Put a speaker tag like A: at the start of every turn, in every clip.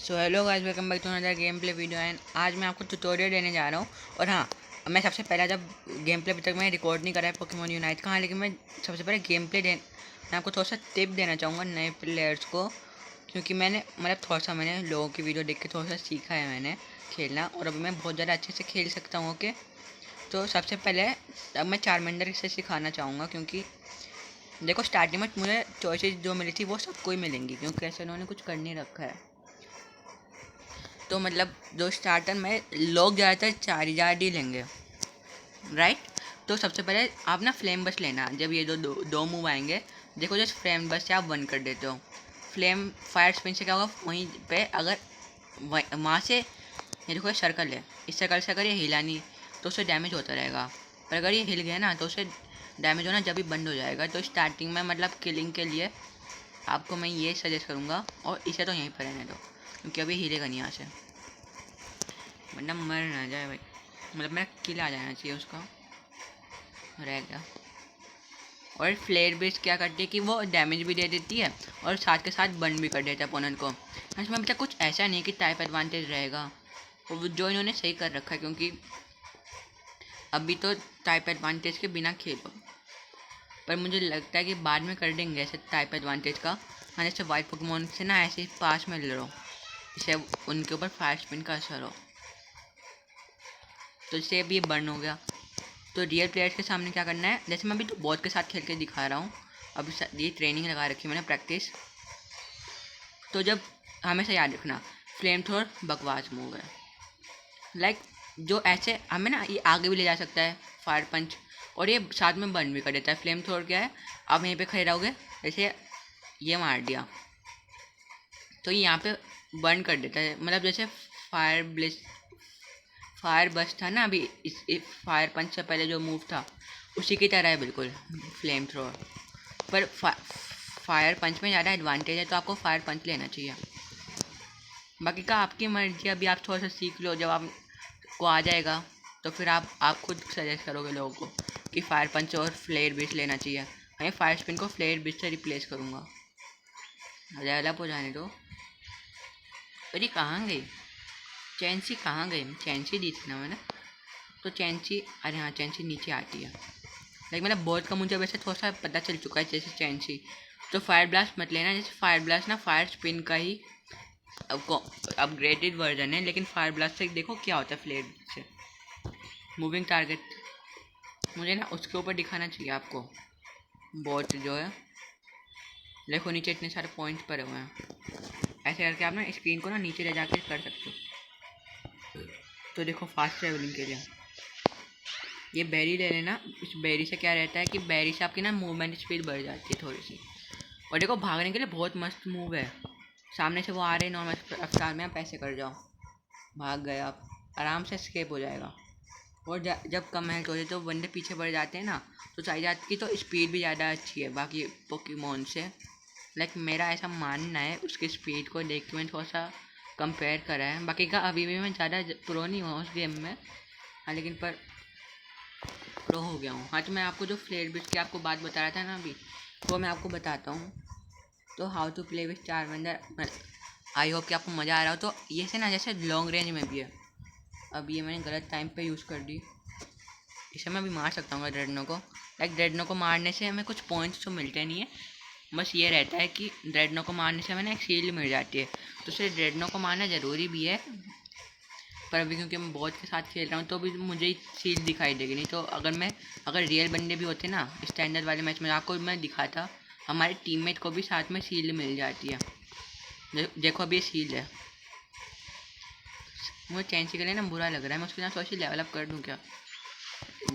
A: So hello guys, welcome back to another gameplay video. And आज मैं आपको tutorial देने जा रहा हूँ। और हाँ, मैं सबसे पहला जब गेम प्ले अभी तक मैं रिकॉर्ड नहीं करा है पोकेमॉन यूनाइट का, हाँ, लेकिन मैं सबसे पहले गेम प्ले मैं आपको थोड़ा सा टिप देना चाहूँगा नए प्लेयर्स को, क्योंकि मैंने थोड़ा सा मैंने लोगों की वीडियो देख के थोड़ा सा सीखा है मैंने खेलना, और अभी मैं बहुत ज़्यादा अच्छे से खेल सकता हूँ। ओके, तो सबसे पहले अब मैं चारमेंडर से सिखाना चाहूँगा, क्योंकि देखो स्टार्टिंग में मुझे चॉइसेस जो मिली थी वो सबको ही मिलेंगी, क्योंकि ऐसे उन्होंने कुछ कर नहीं रखा है। तो मतलब जो स्टार्टर में लोग ज़्यादातर 4000 ही लेंगे, राइट। तो सबसे पहले आप ना फ्लेम बस लेना। जब ये दो मूव आएंगे, देखो जस्ट फ्लेम बस से आप वन कर देते हो। फ्लेम फायर स्पिन से क्या होगा, वहीं पे अगर वहाँ से ये देखो सर्कल है, इस सर्कल से अगर ये हिला नहीं तो उसे डैमेज होता रहेगा, पर अगर ये हिल गया ना तो उसे डैमेज होना जब भी बंद हो जाएगा। तो स्टार्टिंग में मतलब किलिंग के लिए आपको मैं ये सजेस्ट करूँगा, और इसे तो यहीं पर रहने दो, क्योंकि अभी हिलेगा नहीं यहाँ से, वरना मर ना जाए भाई। मतलब मेरा किल आ जाना चाहिए उसका, रह गया। और फ्लेयर बेस क्या करती है कि वो डैमेज भी दे देती है और साथ के साथ बर्न भी कर देता है अपोनेंट को। इसमें अभी तक कुछ ऐसा नहीं कि टाइप एडवांटेज रहेगा, और जो इन्होंने सही कर रखा है, क्योंकि अभी तो टाइप एडवांटेज के बिना खेलो, पर मुझे लगता है कि बाद में कर देंगे ऐसे टाइप एडवांटेज का। हाँ, जैसे वाइट पोकेमॉन से ना ऐसे ही पास में ले लो, इससे उनके ऊपर फायर स्पिन का असर हो, तो इससे अब ये बर्न हो गया। तो रियल प्लेयर्स के सामने क्या करना है, जैसे मैं अभी तो बॉट के साथ खेल के दिखा रहा हूँ, अभी ये ट्रेनिंग लगा रखी है मैंने, प्रैक्टिस। तो जब हमेशा याद रखना, फ्लेम थ्रोर बकवास मूव है, लाइक जो ऐसे हमें ना ये आगे भी ले जा सकता है फायर पंच, और ये साथ में बर्न भी कर देता है। फ्लेम थ्रोर क्या है, आप यहीं पे खड़े रहोगे, जैसे ये मार दिया तो ये यहाँ पे बर्न कर देता है। मतलब जैसे फायर बस्ट था ना अभी, इस फायर पंच से पहले जो मूव था उसी की तरह है बिल्कुल फ्लेम थ्रोअर, पर फायर पंच में ज़्यादा एडवांटेज है, तो आपको फायर पंच लेना चाहिए। बाकी का आपकी मर्जी, अभी आप थोड़ा सा सीख लो, जब आपको आ जाएगा तो फिर आप खुद सजेस्ट करोगे लोगों को कि फायर पंच और फ्लेयर बिस्ट लेना चाहिए। मैं फायर स्पिन को फ्लेयर बिस्ट से रिप्लेस करूँगा। डेवलप हो जाने दो। अरे कहाँ गई चैंसी, कहाँ गई? चैंसी दी थी ना मैंने, तो चैंसी, अरे हाँ चैंसी नीचे आती है, लेकिन मतलब बोर्ड का मुझे वैसे थोड़ा सा पता चल चुका है जैसे चैंसी। तो फायर ब्लास्ट मत लेना, जैसे फायर ब्लास्ट ना फायर स्पिन का ही अपग्रेडेड वर्जन है, लेकिन फायर ब्लास्ट से देखो क्या होता है फ्लेयर से मूविंग टारगेट, मुझे ना उसके ऊपर दिखाना चाहिए आपको। बोट जो है देखो नीचे इतने सारे पॉइंट्स पड़े हुए हैं, ऐसे करके आप ना स्क्रीन को ना नीचे ले जाके कर सकते हो। तो देखो फास्ट ट्रेवलिंग के लिए ये बेरी ले लेना। इस बेरी से क्या रहता है कि बेरी से आपकी ना मूवमेंट स्पीड बढ़ जाती है थोड़ी सी, और देखो भागने के लिए बहुत मस्त मूव है। सामने से वो आ रहे नॉर्मल रफ्तार में, आप ऐसे कर जाओ, भाग गए आप, आराम से स्केप हो जाएगा। और जब कम हेल्थ होती है तो बंदे पीछे बढ़ जाते हैं ना, तो चाहिए जाती की तो स्पीड भी ज़्यादा अच्छी है बाकी पोकेमॉन से। लाइक मेरा ऐसा मानना है, उसकी स्पीड को देख के मैंने थोड़ा सा कंपेयर करा है। बाकी का अभी भी मैं ज़्यादा प्रो नहीं हुआ उस गेम में, हाँ, लेकिन पर प्रो हो गया हूँ। हाँ, तो मैं आपको जो फ्लेयर बिट की आपको बात बता रहा था ना अभी, वो मैं आपको बताता हूँ। तो how to play with Charmander, I hope कि आपको मज़ा आ रहा हो। तो ये से ना जैसे लॉन्ग रेंज में भी है, अब ये मैंने गलत टाइम पे यूज़ कर दी, इसे मैं भी मार सकता हूँ ड्रेडनो को। लाइक ड्रेडनो को मारने से हमें कुछ पॉइंट्स तो मिलते नहीं है, बस ये रहता है कि ड्रेडनो को मारने से हमें ना एक शील्ड मिल जाती है, तो इसलिए ड्रेडनो को मारना ज़रूरी भी है। पर अभी क्योंकि मैं बॉट के साथ खेल रहा हूँ तो अभी मुझे ही शील्ड दिखाई देगी, नहीं तो अगर रियल बंदे भी होते ना स्टैंडर्ड वाले मैच में, आपको मैं दिखाता, हमारे टीममेट को भी साथ में शील्ड मिल जाती है। देखो अभी ये शील्ड है, मुझे चैंसी के लिए ना बुरा लग रहा है, मैं उसके साथ थोड़ी सी लेवलअप कर दूँ क्या?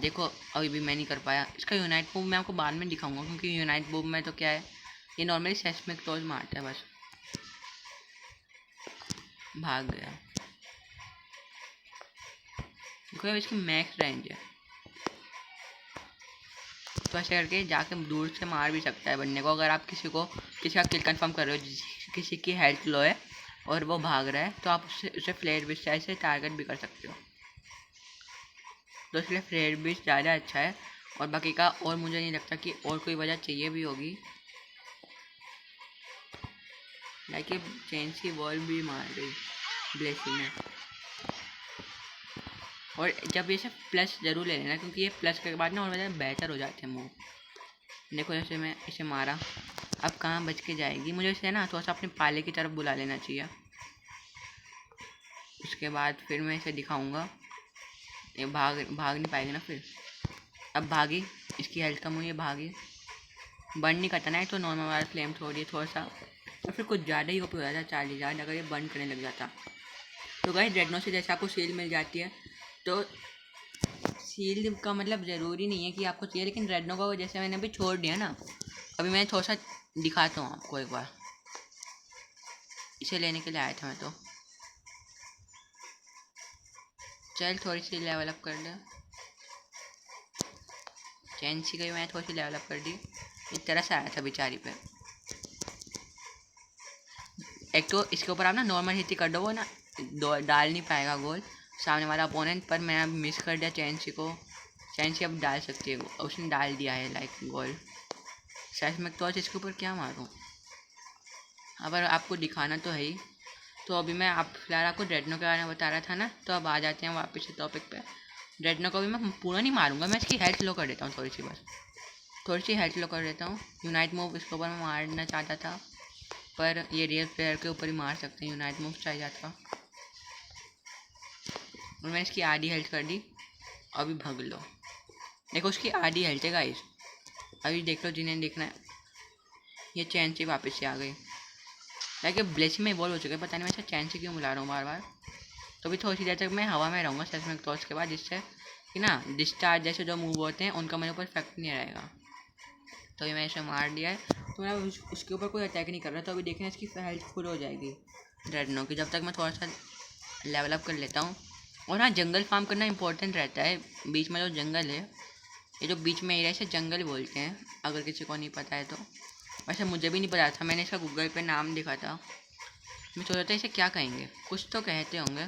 A: देखो अभी भी मैं नहीं कर पाया। इसका यूनाइट मूव मैं आपको बाद में दिखाऊंगा, क्योंकि यूनाइट मूव में तो क्या है, ये नॉर्मली सेस्मिक टॉस मारता है, बस भाग गया। देखो अब इसकी मैक्स रेंज है, तो ऐसे करके जाके दूर से मार भी सकता है बंदे को। अगर आप किसी का किल कंफर्म कर रहे हो, किसी की हेल्थ लो है और वो भाग रहा है, तो आप उसे फ्लेयर बिस्ट से टारगेट भी कर सकते हो, तो इसलिए फ्लेयर बिस्ट ज़्यादा अच्छा है। और बाकी का और मुझे नहीं लगता कि और कोई वजह चाहिए भी होगी। लाइक ये चेंज की बॉल भी मार गई ब्लेसी ने। और जब ये सब प्लस ज़रूर ले लेना, क्योंकि ये प्लस के बाद ना और ज़्यादा बेहतर हो जाते हैं मूव। देखो जैसे मैं इसे मारा, अब कहाँ बच के जाएगी, मुझे इसे ना थोड़ा सा अपने पाले की तरफ बुला लेना चाहिए। उसके बाद फिर मैं इसे दिखाऊंगा, ये भाग नहीं पाएगी ना फिर। अब भागी, इसकी हेल्थ कम हुई है, भागी। बंद नहीं करता ना है तो नॉर्मल वाला फ्लेम छोड़िए थोड़ा सा, और फिर कुछ ज़्यादा ही ओपी हो जाता 40,000 अगर ये बंद करने लग जाता। तो गाइस ड्रैगनों से जैसे आपको शील्ड मिल जाती है, तो शील्ड का मतलब ज़रूरी नहीं है कि आपको चाहिए, लेकिन ड्रैगनों का जैसे मैंने अभी छोड़ दिया ना, अभी मैं थोड़ा सा दिखाता हूँ आपको एक बार। इसे लेने के लिए आया था मैं, तो चल थोड़ी सी लेवल अप कर दे। चैंसी गई, मैं थोड़ी सी लेवल अप कर दी। इस तरह से आया था बेचारी पे। एक तो इसके ऊपर आप ना नॉर्मल हिट कर दो, वो ना डाल नहीं पाएगा गोल सामने वाला अपोनेंट, पर मैं अब मिस कर दिया चैंसी को। चैंसी अब डाल सकती है, उसने डाल दिया है लाइक गोल। शायद मैं तो इसके ऊपर क्या मारूं, अगर आपको दिखाना तो है ही। तो अभी मैं आप फिलहाल आपको ड्रैगनों के बारे में बता रहा था ना, तो अब आ जाते हैं वापस से टॉपिक पे। ड्रैगनों को भी मैं पूरा नहीं मारूंगा, मैं इसकी हेल्थ लो कर देता हूँ थोड़ी सी, बस थोड़ी सी हेल्थ लो कर देता हूँ। यूनाइट मूव इसके ऊपर मैं मारना चाहता था, पर ये रियल प्लेयर के ऊपर ही मार सकते हैं, यूनाइट मूव चाहिए जाता। और मैंने इसकी आधी हेल्थ कर दी, अभी भाग लो। देखो उसकी आधी हेल्थ है गाइस, अभी देख लो जिन्हें देखना है। ये चैन से वापस से आ गई, लाइक ब्लेसी में बॉल हो चुके हैं, पता नहीं मैं चैन से क्यों बुला रहा हूँ बार बार। तो भी थोड़ी सी देर तक मैं हवा में रहूँगा सेस्मिक टॉस के बाद, जिससे कि ना डिस्चार्ज जैसे जो मूव होते हैं उनका मेरे ऊपर इफेक्ट नहीं रहेगा। तो ये मैं इसे मार दिया है, तो मैं उसके ऊपर कोई अटैक नहीं कर रहा। तो अभी देखना इसकी हेल्थ फुल हो जाएगी ड्रैगनों की, जब तक मैं थोड़ा सा लेवल अप कर लेता हूँ। और हाँ, जंगल फार्म करना इंपॉर्टेंट रहता है। बीच में जो जंगल है, ये जो बीच में एरिया है इसे जंगल बोलते हैं, अगर किसी को नहीं पता है तो। वैसे मुझे भी नहीं पता था, मैंने इसका गूगल पे नाम देखा था, मैं सोचा था इसे क्या कहेंगे, कुछ तो कहते होंगे।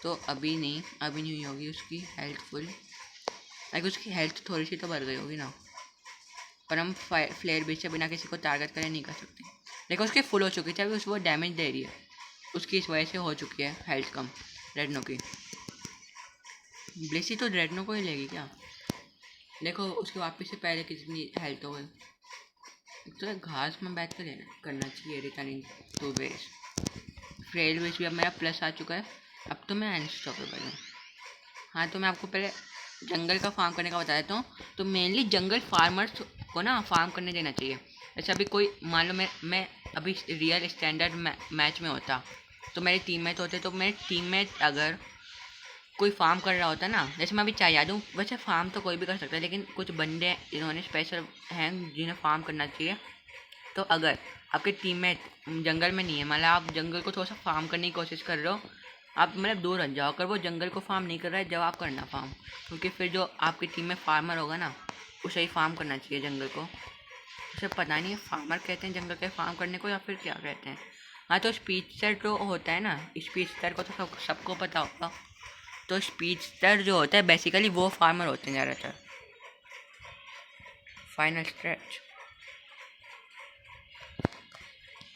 A: तो अभी नहीं हुई होगी उसकी हेल्थ फुल, लाइक उसकी हेल्थ थोड़ी सी तो बढ़ गई होगी ना, पर हम फ्लेयर बीच से बिना किसी को टारगेट करे नहीं कर सकते। लेकिन उसकी फुल हो चुकी थी, अभी उसको डैमेज दे रही है, उसकी इस वजह से हो चुकी है हेल्थ कम ड्रैगनों की। ब्लेसी तो ड्रैगनों को ही लेगी क्या, देखो उसके वापस से पहले कितनी हेल्थ हो गई। तो घास में बैठ कर करना चाहिए रिटर्निंग टू बेस। फ्लेयर बीच भी अब मेरा प्लस आ चुका है, अब तो मैं अनस्टॉपेबल हूँ। हाँ, तो मैं आपको पहले जंगल का फार्म करने का बता देता हूँ। तो मेनली जंगल फार्मर्स को ना फार्म करने देना चाहिए। जैसे अभी कोई मान लो मैं अभी रियल स्टैंडर्ड मैच में होता, तो मेरे टीममेट होते, तो मेरे टीममेट अगर कोई फार्म कर रहा होता ना, जैसे मैं अभी चाह दूँ, वैसे फार्म तो कोई भी कर सकता है, लेकिन कुछ बंदे इन्होंने स्पेशल हैं जिन्हें फार्म करना चाहिए। तो अगर आपके टीममेट जंगल में नहीं है, मतलब आप जंगल को थोड़ा सा फार्म करने की कोशिश कर रहे हो, आप मतलब दूर हट जाओ। अगर वो जंगल को फार्म नहीं कर रहा है, जब आप करना फार्म, क्योंकि फिर जो आपकी टीम में फार्मर होगा ना, उसे ही फार्म करना चाहिए जंगल को। उसे पता नहीं है फार्मर कहते हैं जंगल के फार्म करने को या फिर क्या कहते हैं। हाँ, तो स्पीडस्टर जो होता है ना, स्पीडस्टर को तो सबको पता होगा। तो स्पीडस्टर जो होता है बेसिकली वो फार्मर होते हैं ज़्यादातर। फाइनल स्ट्रेच,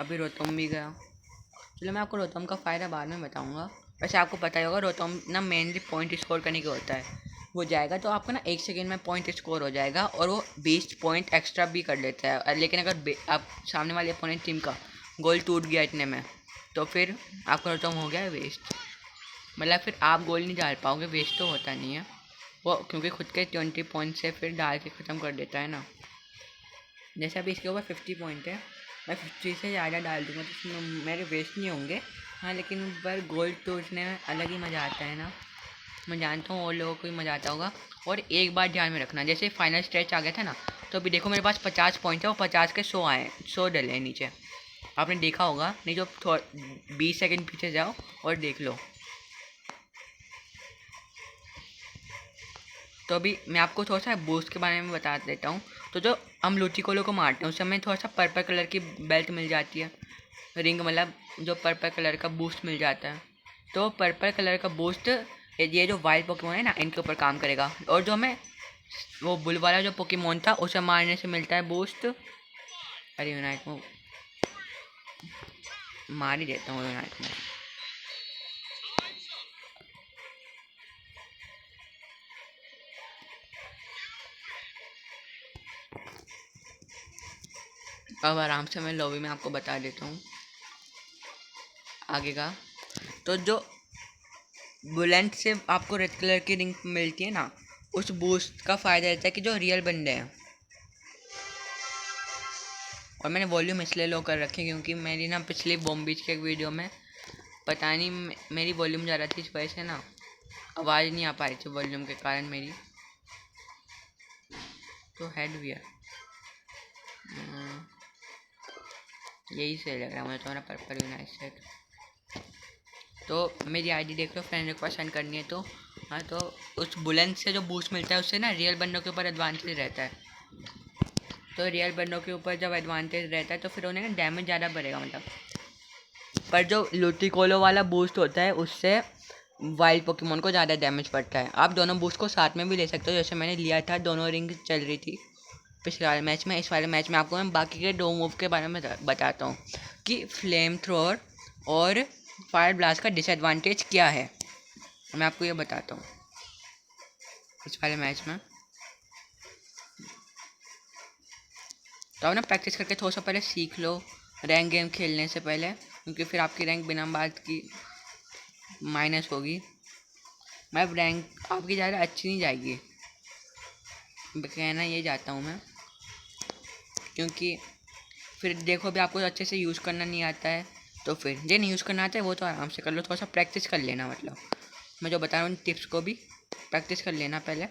A: अभी रोतम भी गया। चलो मैं आपको रोतम का फ़ायदा बाद में बताऊंगा। वैसे आपको पता ही होगा रोतम ना मेनली पॉइंट स्कोर करने का होता है। वो जाएगा तो आपको ना 1 सेकेंड में पॉइंट स्कोर हो जाएगा, और वो 20 पॉइंट एक्स्ट्रा भी कर लेता है। लेकिन अगर आप सामने वाले अपोनेंट टीम का गोल टूट गया इतने में, तो फिर आपका रोतम हो गया है वेस्ट। मतलब फिर आप गोल नहीं डाल पाओगे, वेस्ट तो होता नहीं है वो, क्योंकि खुद के 20 पॉइंट से फिर डाल के ख़त्म कर देता है ना। जैसे अभी इसके ऊपर 50 पॉइंट है, मैं 50 से ज़्यादा डाल दूँगा तो मेरे वेस्ट नहीं होंगे। हाँ, लेकिन पर गोल्ड तो उसने अलग ही मज़ा आता है ना, मैं जानता हूँ और लोगों को भी मज़ा आता होगा। और एक बात ध्यान में रखना, जैसे फाइनल स्ट्रेच आ गया था ना, तो अभी देखो मेरे पास 50 पॉइंट है, और 50 के 100 आए, 100 डले हैं नीचे, आपने देखा होगा। नहीं तो 20 सेकेंड पीछे जाओ और देख लो। तो अभी मैं आपको थोड़ा सा बूस्ट के बारे में बता देता हूँ। तो जो हम लूचिकोलो को मारते हैं उससे हमें थोड़ा सा पर्पल कलर की बेल्ट मिल जाती है, रिंग, मतलब जो पर्पल कलर का बूस्ट मिल जाता है। तो पर्पल कलर का बूस्ट ये जो वाइल्ड पोकेमोन है ना, इनके ऊपर काम करेगा। और जो हमें वो बुल वाला जो पोकेमोन था उसे मारने से मिलता है बूस्ट। अरे यूनाइट मूव, मार ही देता हूँ यूनाइट में। अब आराम से मैं लॉबी में आपको बता देता हूँ आगे का। तो जो बुलेंट से आपको रेड कलर की रिंग मिलती है ना, उस बूस्ट का फ़ायदा रहता है कि जो रियल बंदे हैं, और मैंने वॉल्यूम इसलिए लो कर रखी क्योंकि मेरी ना पिछली बॉम्ब बीच के एक वीडियो में पता नहीं मेरी वॉल्यूम ज़्यादा थी, इस वजह से ना आवाज़ नहीं आ पाई थी वॉल्यूम के कारण मेरी। तो हेड वियर यही सही लग रहा है मुझे, तुम्हारा पर्पल यूनाइट सेट। तो मेरी आईडी देख लो, फ्रेंड रिक्वेस्ट सेंड करनी है तो। हाँ, तो उस बुलेंट से जो बूस्ट मिलता है उससे ना रियल बंदों के ऊपर एडवांटेज रहता है। तो रियल बंदों के ऊपर जब एडवांटेज रहता है तो फिर उन्हें ना डैमेज ज़्यादा बढ़ेगा मतलब। पर जो लुटिकोलो वाला बूस्ट होता है उससे वाइल्ड पोकेमोन को ज़्यादा डैमेज पड़ता है। आप दोनों बूस्ट को साथ में भी ले सकते हो, जैसे मैंने लिया था, दोनों रिंग चल रही थी पिछले वाले मैच में। इस वाले मैच में आपको मैं बाकी के 2 मूव के बारे में बताता हूँ कि फ्लेम थ्रोअर और फायर ब्लास्ट का डिसएडवांटेज क्या है। मैं आपको ये बताता हूँ इस वाले मैच में। तो आप ना प्रैक्टिस करके थोड़ा सा पहले सीख लो रैंक गेम खेलने से पहले, क्योंकि फिर आपकी रैंक बिना बात की माइनस होगी। मैं रैंक आपकी ज़्यादा अच्छी नहीं जाएगी, कहना ये चाहता हूँ मैं। क्योंकि फिर देखो भी आपको अच्छे से यूज़ करना नहीं आता है, तो फिर जिन्हें यूज़ करना आता है वो तो आराम से कर लो, थोड़ा सा प्रैक्टिस कर लेना। मतलब मैं जो बता रहा हूँ टिप्स को भी प्रैक्टिस कर लेना पहले।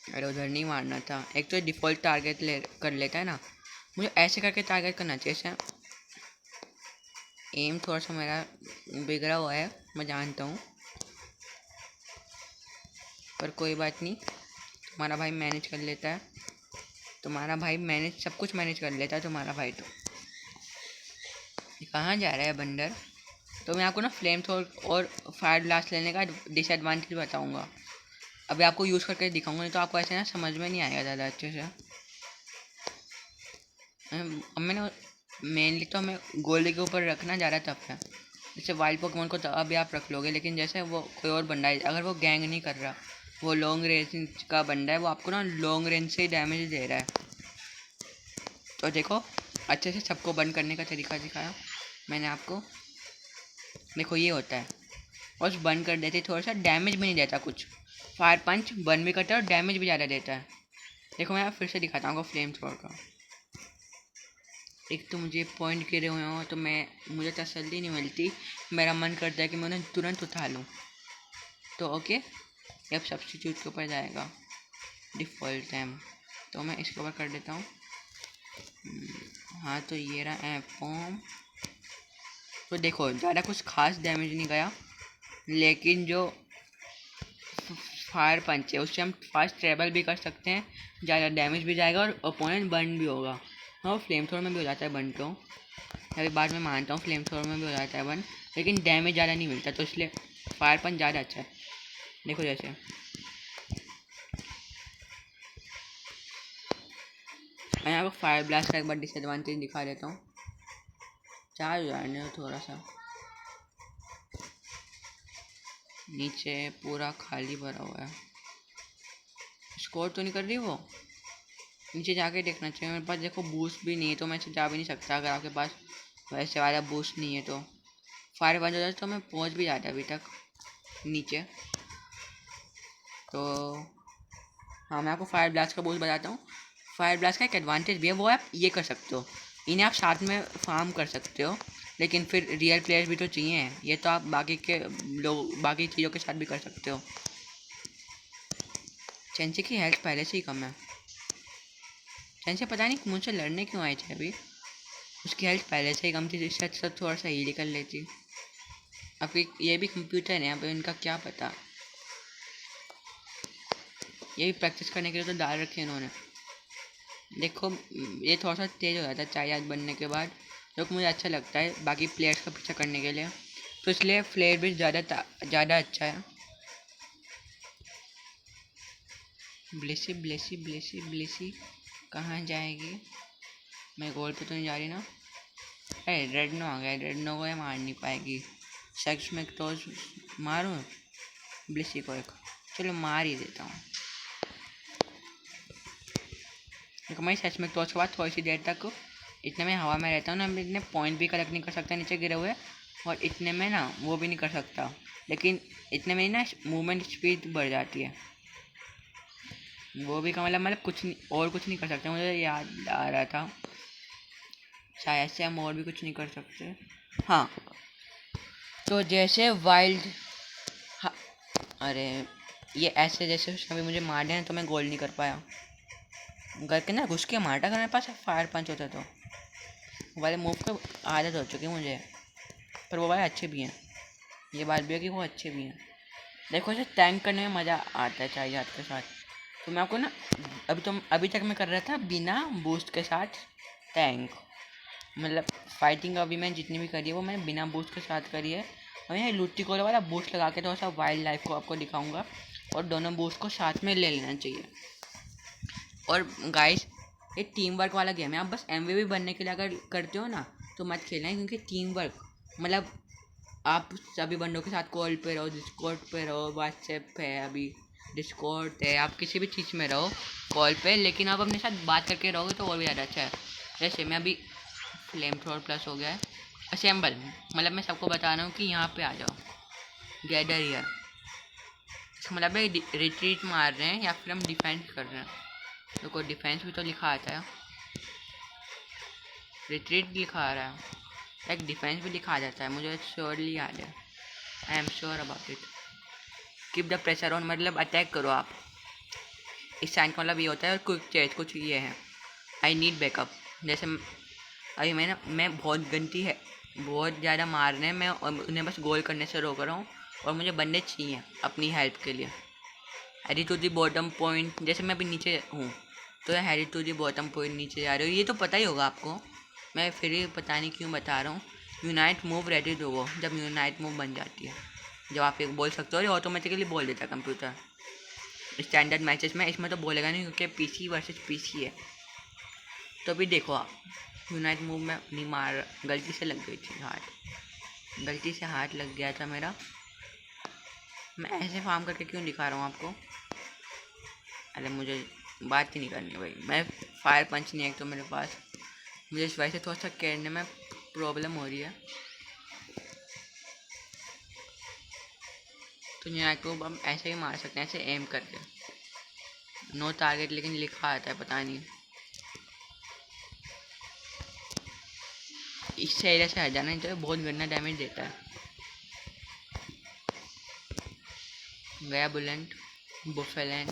A: अरे उधर नहीं मारना था, एक तो डिफ़ॉल्ट टारगेट कर लेता है ना, मुझे ऐसे करके टारगेट करना चाहिए। ऐसे एम थोड़ा सा मेरा बिगड़ा हुआ है, मैं जानता हूँ, पर कोई बात नहीं, तुम्हारा भाई मैनेज कर लेता है। तुम्हारा भाई मैनेज सब कुछ मैनेज कर लेता है तुम्हारा भाई। तो कहाँ जा रहा है बंदर? तो मैं आपको ना फ्लेम थ्रोर और फायर ब्लास्ट लेने का डिसएडवांटेज बताऊंगा। अभी आपको यूज़ करके दिखाऊंगा, नहीं तो आपको ऐसे ना समझ में नहीं आएगा ज़्यादा अच्छे से। अब मैंने मेनली तो हमें गोल्ड के ऊपर रखना ज़्यादा टफ है। जैसे वाइल्ड पोकेमोन को तो अभी आप रख लोगे, लेकिन जैसे वो कोई और बंदा है, अगर वो गैंग नहीं कर रहा, वो लॉन्ग रेंज का बंदा है, वो आपको ना लॉन्ग रेंज से ही डैमेज दे रहा है। तो देखो अच्छे से सबको बंद करने का तरीका दिखाया मैंने आपको। देखो ये होता है, बस बंद कर देते, थोड़ा सा डैमेज भी नहीं देता कुछ। फायर पंच बंद भी करता है और डैमेज भी ज़्यादा देता है। देखो मैं फिर से दिखाता हूँ फ्लेम थ्रोअर का। एक तो मुझे पॉइंट गिरे हुए हो तो मुझे तसल्ली नहीं मिलती, मेरा मन करता है कि मैं उन्हें तुरंत उठा लूँ। तो ओके, अब सब्स्टिट्यूट के ऊपर जाएगा डिफ़ॉल्ट टाइम, तो मैं इसके ऊपर कर देता हूँ। हाँ, तो ये रहा ऐप फॉर्म। तो देखो ज़्यादा कुछ खास डैमेज नहीं गया, लेकिन जो फायर पंच है उससे हम फास्ट ट्रेवल भी कर सकते हैं, ज़्यादा डैमेज भी जाएगा और ओपोनेंट बर्न भी होगा। हाँ, फ्लेम थ्रोर में भी हो जाता है बर्न, तो अभी बाद में मानता हूँ फ्लेम थ्रोर में भी हो जाता है बर्न, लेकिन डैमेज ज़्यादा नहीं मिलता, तो इसलिए फायर पंच ज़्यादा अच्छा है। देखो जैसे मैं आपको फायर ब्लास्ट का एक बार डिसएडवांटेज दिखा देता हूँ। चार्ज जाने दो थोड़ा सा, नीचे पूरा खाली भरा हुआ है। स्कोर तो नहीं कर रही वो, नीचे जाके देखना चाहिए। मेरे पास देखो बूस्ट भी नहीं है, तो मैं जा भी नहीं सकता अगर आपके पास वैसे वाला बूस्ट नहीं है। तो फायर बंद हो जाए तो मैं पहुंच भी जाता अभी तक नीचे। तो हाँ, मैं आपको फायर ब्लास्ट का बूस्ट बताता हूँ। फायर ब्लास्ट का एक एडवांटेज भी है, वो आप ये कर सकते हो, इन्हें आप साथ में फार्म कर सकते हो, लेकिन फिर रियल प्लेयर्स भी तो चाहिए। ये तो आप बाकी के लोग बाकी चीज़ों के साथ भी कर सकते हो। चेंसी की हेल्थ पहले से ही कम है। चेंसी पता नहीं मुझसे लड़ने क्यों आए थे अभी, उसकी हेल्थ पहले से ही कम थी, इससे अच्छा थोड़ा सा हील कर लेती। अभी ये भी कंप्यूटर है, अब इनका क्या पता, ये भी प्रैक्टिस करने के लिए तो डाल रखे इन्होंने। देखो ये थोड़ा सा तेज़ हो जाता है चार्ज बनने के बाद, जो कि मुझे अच्छा लगता है बाकी प्लेयर्स का पीछा करने के लिए, तो इसलिए फ्लेयर भी ज़्यादा अच्छा है। ब्लेसी ब्लेसी ब्लेसी ब्लेसी कहाँ जाएगी? मैं गोल पे तो नहीं जा रही ना? अरे रेडनो आ गया, रेडनो को ये मार नहीं पाएगी। सेक्स में तो मारूं ब्लिसी को एक, चलो मार ही देता हूँ। देखो मैं सच में तो उसके बाद थोड़ी सी देर तक इतने में हवा में रहता हूँ ना, मैं इतने पॉइंट भी कलेक्ट नहीं कर सकता नीचे गिरे हुए, और इतने में ना वो भी नहीं कर सकता, लेकिन इतने में ना मूवमेंट स्पीड बढ़ जाती है। वो भी का मतलब कुछ नहीं, और कुछ नहीं कर सकते। मुझे याद आ रहा था शायद से हम और भी कुछ नहीं कर सकते। हाँ, तो जैसे वाइल्ड, हाँ, अरे ये ऐसे जैसे उसने भी मुझे मार दिया तो मैं गोल नहीं कर पाया। घर के ना घुस के मारता, अगर मेरे पास फायर पंच होता तो। वो वाले मूव को आदत हो चुकी है मुझे, पर वो वाले अच्छे भी हैं। ये बात भी है कि वो अच्छे भी हैं। देखो इसे टैंक करने में मज़ा आता है चाहिए हाथ के साथ। तो मैं आपको ना अभी तक मैं कर रहा था बिना बूस्ट के साथ टैंक, मतलब फाइटिंग अभी मैंने जितनी भी करी है वो मैंने बिना बूस्ट के साथ करी है। और यहाँ लुट्टी कोला वाला बूस्ट लगा के थोड़ा सा वाइल्ड लाइफ को आपको दिखाऊंगा, और दोनों बूस्ट को साथ में ले लेना चाहिए। और गाइस ये टीम वर्क वाला गेम है, आप बस एमवीपी बनने के लिए अगर करते हो ना तो मत खेलना है, क्योंकि टीम वर्क मतलब आप सभी बंदों के साथ कॉल पे रहो, डिस्कॉर्ड पे रहो, व्हाट्सएप पे है अभी डिस्कॉर्ड है, आप किसी भी चीज़ में रहो कॉल पे, लेकिन आप अपने साथ बात करके रहोगे तो और भी ज़्यादा अच्छा है। जैसे मैं अभी फ्लेम थ्रोर प्लस हो गया है, असेंबल मतलब मैं सबको बता रहा हूँ कि यहाँ पे आ जाओ, गैदर हियर, मतलब रिट्रीट मार रहे हैं या फिर हम डिफेंस कर रहे हैं। तो कोई डिफेंस भी तो लिखा आता है, रिट्रीट लिखा आ रहा है, एक डिफेंस भी लिखा आ जाता है, मुझे श्योरली याद है, I am sure about it. Keep the pressure on मतलब अटैक करो आप, इस साइन का मतलब ये होता है। और क्विक चेज कुछ ये है, आई नीड बैकअप। जैसे अभी मैं बहुत गंती है, बहुत ज़्यादा मार रहे हैं, मैं उन्हें बस गोल करने से रोक रहा हूँ, और मुझे बनने चाहिए अपनी हेल्प के लिए। Hurry to the bottom point, जैसे मैं अभी नीचे हूँ तो hurry to the bottom point नीचे जा रहे हो, ये तो पता ही होगा आपको, मैं फिर भी पता नहीं क्यों बता रहा हूँ। Unite move ready to go, जब यूनाइट मूव बन जाती है, जब आप एक बोल सकते हो, और ऑटोमेटिकली बोल देता है कंप्यूटर स्टैंडर्ड मैचेस में। इसमें तो बोलेगा नहीं क्योंकि पीसी वर्सेस पीसी है। तो अभी देखो आप यूनाइट मूव में नहीं मार, गलती से लग गई थी हाथ, गलती से हाथ लग गया था मेरा। मैं ऐसे फार्म करके क्यों दिखा रहा हूँ आपको, अरे मुझे बात ही नहीं करनी भाई, मैं फायर पंच नहीं है तो मेरे पास, मुझे इस वजह से थोड़ा सा करने में प्रॉब्लम हो रही है। तो यूनाइट को हम ऐसे ही मार सकते हैं, ऐसे एम करके, नो टारगेट लेकिन लिखा आता है पता नहीं, इससे एरिया से हट जाना नहीं तो बहुत गंदा डैमेज देता है। गया बुलेंट बुफेलेंट,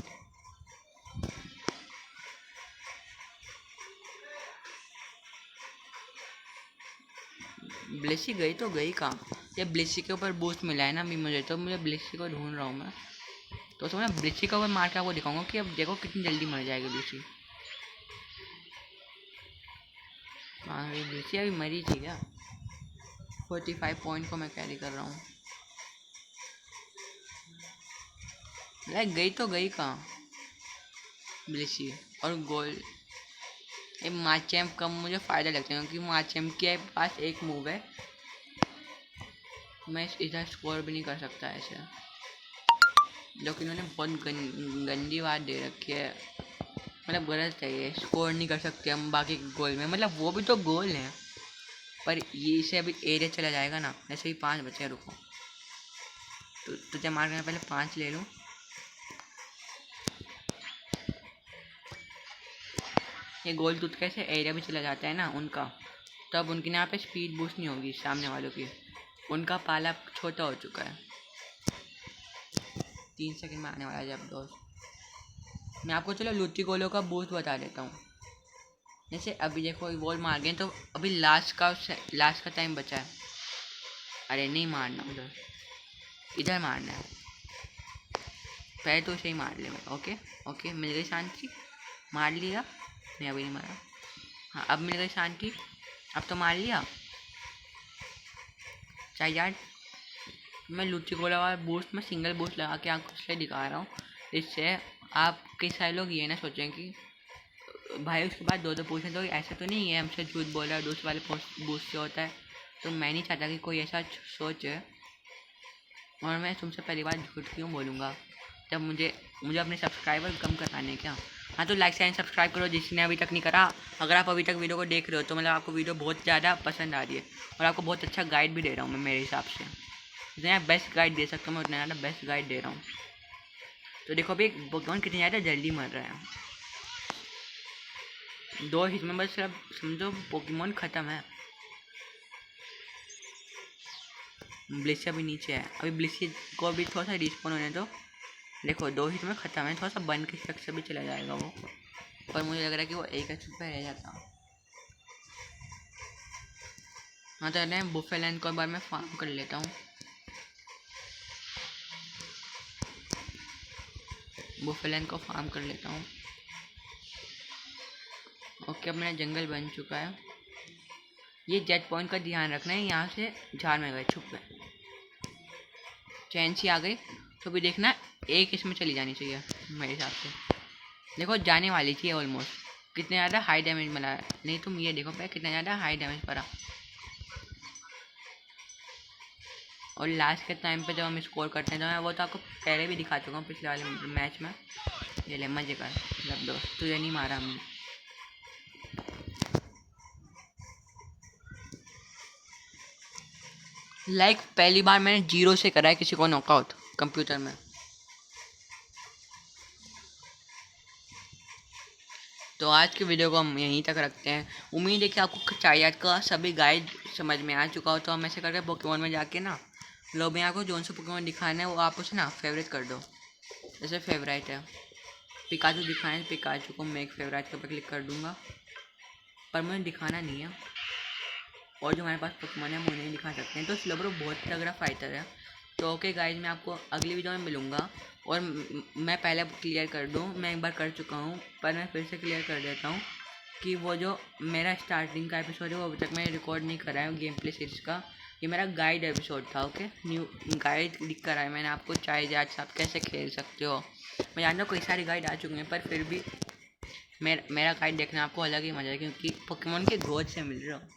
A: ब्लेसी गई तो गई कहाँ, ये ब्लेसी के ऊपर बूस्ट मिला है ना अभी मुझे, तो मुझे ब्लेसी को ढूंढ रहा हूँ मैं। तो मैं ब्लेसी का ऊपर मार के आपको दिखाऊंगा कि अब देखो कितनी जल्दी मर जाएगी ब्लेसी। हाँ ब्लेसी अभी मरी थी क्या, 45 पॉइंट को मैं कैरी कर रहा हूँ, लाइक गई तो गई कहाँ ब्लेसी। और गोल ये माचैम्प कम मुझे फ़ायदा लगता है, क्योंकि माचैम्प के पास एक मूव है, मैं इधर स्कोर भी नहीं कर सकता ऐसे, जो कि उन्होंने बहुत गंदी बात दे रखी है, मतलब गलत है ये, स्कोर नहीं कर सकते हम बाकी गोल में, मतलब वो भी तो गोल है, पर ये इसे अभी एरिया चला जाएगा ना, ऐसे ही 5 बचे, रुको तो तुझे मार के पहले 5 ले लूँ। ये गोल टूट कैसे एरिया भी चला जाता है ना उनका, तब उनकी यहाँ पे स्पीड बूस्ट नहीं होगी सामने वालों की, उनका पाला छोटा हो चुका है। 3 सेकंड में आने वाला है जब दोस्त। मैं आपको चलो लुच्ची गोलों का बूस्ट बता देता हूँ। जैसे अभी देखो बॉल मार गए तो अभी लास्ट का टाइम बचा है। अरे नहीं मारना उधर, इधर मारना है, पहले तो उसे ही मार ले। ओके ओके मिल गई शांति, मार लिया, नहीं अभी नहीं मारा, हाँ अब मिल गई शांति, अब तो मार लिया। चाहे यार मैं लुच्ची गोला वाला बूस्ट में सिंगल बूस्ट लगा के आपको इसलिए दिखा रहा हूँ, इससे आप कई सारे लोग ये ना सोचें कि भाई उसके बाद 2-2 पूछे तो ऐसा तो नहीं है हमसे झूठ बोल रहा है, दूसरे वाले बूस्ट से होता है। तो मैं नहीं चाहता कि कोई ऐसा सोचे, और मैं तुमसे पहली बार झूठ क्यों बोलूँगा जब मुझे मुझे अपने सब्सक्राइबर कम कराने क्या। हाँ तो लाइक एंड सब्सक्राइब करो जिसने अभी तक नहीं करा। अगर आप अभी तक वीडियो को देख रहे हो तो मतलब आपको वीडियो बहुत ज़्यादा पसंद आ रही है, और आपको बहुत अच्छा गाइड भी दे रहा हूँ मैं मेरे हिसाब से, जितना बेस्ट गाइड दे सकता हूँ मैं उतना ज़्यादा बेस्ट गाइड दे रहा हूँ। तो देखो अभी पोकेमॉन कितनी ज़्यादा जल्दी मर रहा है, 2 हिट में बस अब समझो पोकेमॉन ख़त्म है। ब्लिसिया भी नीचे है, अभी ब्लिसिया को भी थोड़ा सा रिस्पॉन होने दो। देखो 2 हिट में ख़त्म है, थोड़ा सा बन के स्ट्रक्चर भी चला जाएगा वो, पर मुझे लग रहा है कि वो एक एचपी पे रह जाता। हाँ तो मैं बुफेलैंड को एक बार मैं फार्म कर लेता हूँ। बुफेलैंड को फार्म कर लेता हूँ। ओके अब मेरा जंगल बन चुका है। ये जेट पॉइंट का ध्यान रखना है, यहाँ से झाड़ में गए छुप गए, चैंसी आ गई तो भी देखना एक इसमें चली जानी चाहिए मेरे हिसाब से। देखो जाने वाली थी ऑलमोस्ट, कितने ज़्यादा हाई डैमेज मिला है, नहीं तुम ये देखो पे कितना ज़्यादा हाई डैमेज पड़ा। और लास्ट के टाइम पे जब हम स्कोर करते हैं तो मैं वो तो आपको पहले भी दिखा चुका हूँ पिछले वाले मैच में। ये ले मजे कर, मतलब दोस्त तुझे नहीं मारा हमने। लाइक पहली बार मैंने 0 से करा है किसी को नॉकआउट कंप्यूटर में। तो आज की वीडियो को हम यहीं तक रखते हैं। उम्मीद है कि आपको चाइयात का सभी गाइड समझ में आ चुका हो। तो हम ऐसे करके पोकेमॉन में जाके ना लॉबी में आपको जोन से पोकेमॉन दिखाना है वो आप उसे ना फेवरेट कर दो। जैसे फेवरेट है पिकाचू दिखाना है, पिकाचू को मैं एक फेवरेट के ऊपर क्लिक कर दूँगा, पर मुझे दिखाना नहीं है। और जो हमारे पास पोकेमॉन है हम उन्हें दिखा सकते हैं। तो स्लोब्रो बहुत तगड़ा फाइटर है। तो ओके गाइज मैं आपको अगली वीडियो में मिलूँगा। और मैं पहले क्लियर कर दूँ, मैं एक बार कर चुका हूँ पर मैं फिर से क्लियर कर देता हूँ कि वो जो मेरा स्टार्टिंग का एपिसोड है वो अभी तक मैंने रिकॉर्ड नहीं करा है गेम प्ले सीरीज़ का। ये मेरा गाइड एपिसोड था। ओके न्यू गाइड लिख कर आया मैंने आपको, चाहे आज आप कैसे खेल सकते हो। मैं जानता हूँ कई सारे गाइड आ चुके हैं पर फिर भी मेरा गाइड देखना आपको अलग ही मज़ा है, क्योंकि पोकेमॉन के गोद से मिल रहा हूँ।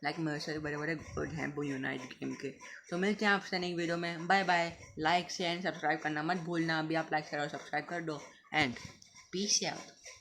A: लाइक मेरे सारे बड़े बड़े गोड हैं वो यूनाइट गेम के। तो मिलते हैं आपसे नेक्स्ट वीडियो में। Bye bye. Like share and subscribe करना मत भूलना। अभी आप लाइक शेयर और सब्सक्राइब कर दो एंड पीस आउट।